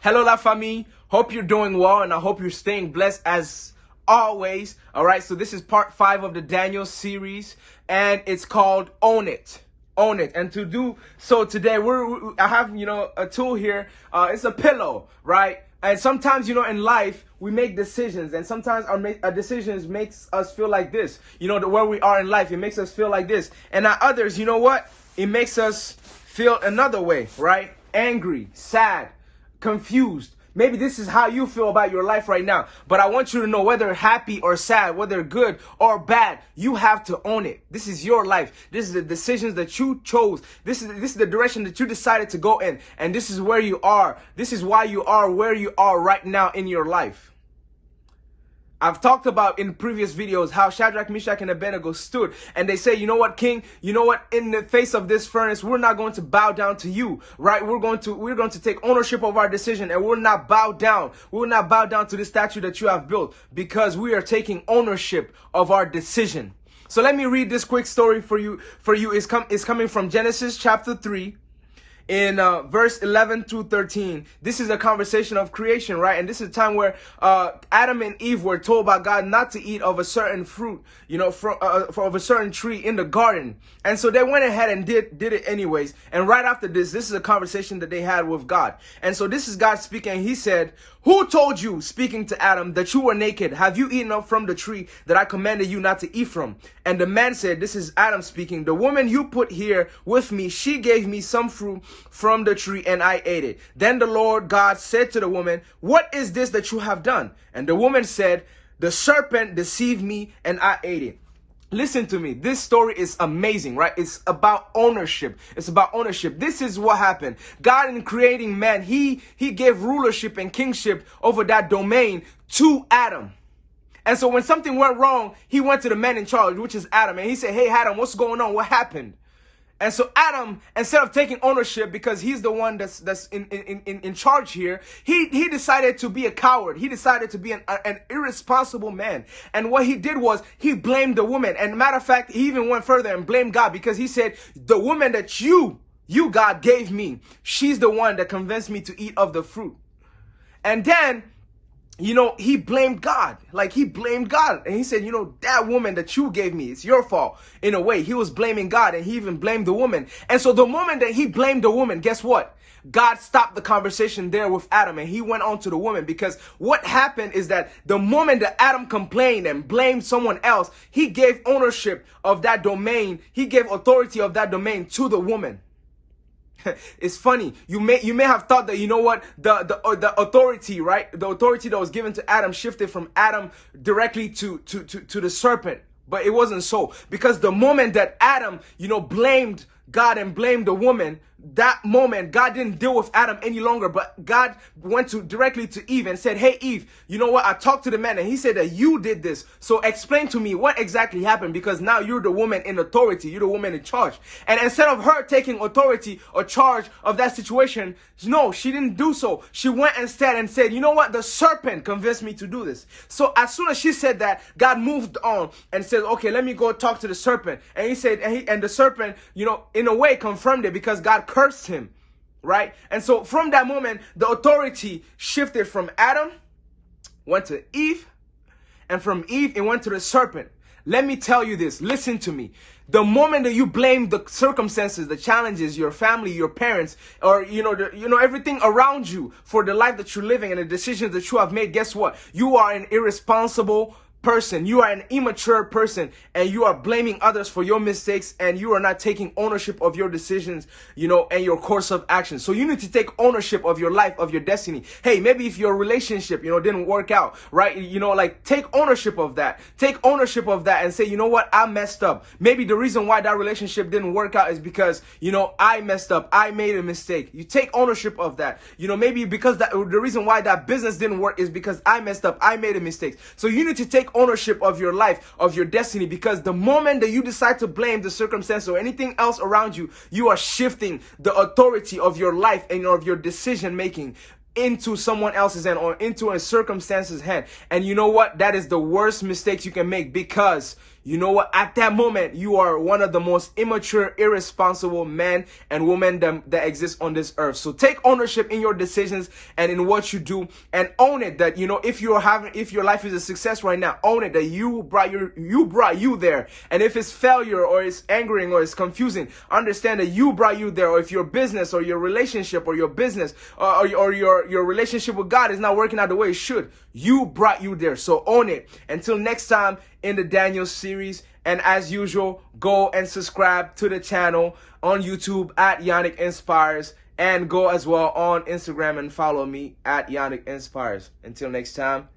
Hello, La Famille. Hope you're doing well, and I hope you're staying blessed as always. All right, so this is part 5 of the Daniel series, and it's called Own It. Own it. And to do so today, I have, a tool here. It's a pillow, right? And sometimes, in life, we make decisions, and sometimes our decisions makes us feel like this. Where we are in life, it makes us feel like this. And at others, it makes us feel another way, right? Angry, sad, confused. Maybe this is how you feel about your life right now. But I want you to know, whether happy or sad, whether good or bad, you have to own it. This is your life. This is the decisions that you chose. This is the direction that you decided to go in. And this is where you are. This is why you are where you are right now in your life. I've talked about in previous videos how Shadrach, Meshach, and Abednego stood, and they say, you know what, King, in the face of this furnace, we're not going to bow down to you, right? We're going to take ownership of our decision, and we'll not bow down. We will not bow down to the statue that you have built, because we are taking ownership of our decision. So let me read this quick story for you. It's coming from Genesis chapter 3. In verse 11 to 13, this is a conversation of creation, right? And this is a time where Adam and Eve were told by God not to eat of a certain fruit, of a certain tree in the garden. And so they went ahead and did it anyways. And right after this is a conversation that they had with God. And so this is God speaking. He said, "Who told you," speaking to Adam, "that you were naked? Have you eaten up from the tree that I commanded you not to eat from?" And the man said, this is Adam speaking, "The woman you put here with me, she gave me some fruit from the tree and I ate it." Then the Lord God said to the woman, "What is this that you have done?" And the woman said, "The serpent deceived me and I ate it." Listen to me. This story is amazing, right? It's about ownership. It's about ownership. This is what happened. God, in creating man, he gave rulership and kingship over that domain to Adam. And so when something went wrong, he went to the man in charge, which is Adam. And he said, "Hey, Adam, what's going on? What happened?" And so Adam, instead of taking ownership, because he's the one that's in charge here, he decided to be a coward. He decided to be an irresponsible man. And what he did was he blamed the woman. And matter of fact, he even went further and blamed God, because he said, "The woman that you God gave me, she's the one that convinced me to eat of the fruit." And then, he blamed God. Like, he blamed God. And he said, "That woman that you gave me, it's your fault." In a way, he was blaming God, and he even blamed the woman. And so the moment that he blamed the woman, guess what? God stopped the conversation there with Adam, and he went on to the woman. Because what happened is that the moment that Adam complained and blamed someone else, he gave ownership of that domain. He gave authority of that domain to the woman. It's funny. You may have thought that, the authority, right? The authority that was given to Adam shifted from Adam directly to the serpent. But it wasn't so. Because the moment that Adam, blamed God and blamed the woman, that moment, God didn't deal with Adam any longer, but God went directly to Eve and said, "Hey, Eve, you know what? I talked to the man and he said that you did this. So explain to me what exactly happened, because now you're the woman in authority. You're the woman in charge." And instead of her taking authority or charge of that situation, no, she didn't do so. She went instead and said, "You know what? The serpent convinced me to do this." So as soon as she said that, God moved on and said, "Okay, let me go talk to the serpent." And he said, and the serpent, in a way confirmed it, because God cursed him, right? And so from that moment, the authority shifted from Adam, went to Eve, and from Eve, it went to the serpent. Let me tell you this. Listen to me. The moment that you blame the circumstances, the challenges, your family, your parents, or, everything around you for the life that you're living and the decisions that you have made, guess what? You are an irresponsible person. You are an immature person, and you are blaming others for your mistakes, and you are not taking ownership of your decisions, and your course of action. So you need to take ownership of your life, of your destiny. Hey, maybe if your relationship, didn't work out, right? Take ownership of that. Take ownership of that and say, "You know what? I messed up." Maybe the reason why that relationship didn't work out is because, I messed up. I made a mistake. You take ownership of that. Maybe because the reason why that business didn't work is because I messed up. I made a mistake. So you need to take ownership of your life, of your destiny, because the moment that you decide to blame the circumstance or anything else around you, you are shifting the authority of your life and of your decision making into someone else's hand or into a circumstance's hand. And you know what? That is the worst mistake you can make, because you know what? At that moment, you are one of the most immature, irresponsible men and women that exist on this earth. So take ownership in your decisions and in what you do, and own it that, you know, if your life is a success right now, own it that you brought you there. And if it's failure or it's angering or it's confusing, understand that you brought you there. Or if your business or your relationship or your business or your relationship with God is not working out the way it should, you brought you there. So own it. Until next time in the Daniel series, and as usual, go and subscribe to the channel on YouTube at Yannick Inspires, and go as well on Instagram and follow me at Yannick Inspires. Until next time.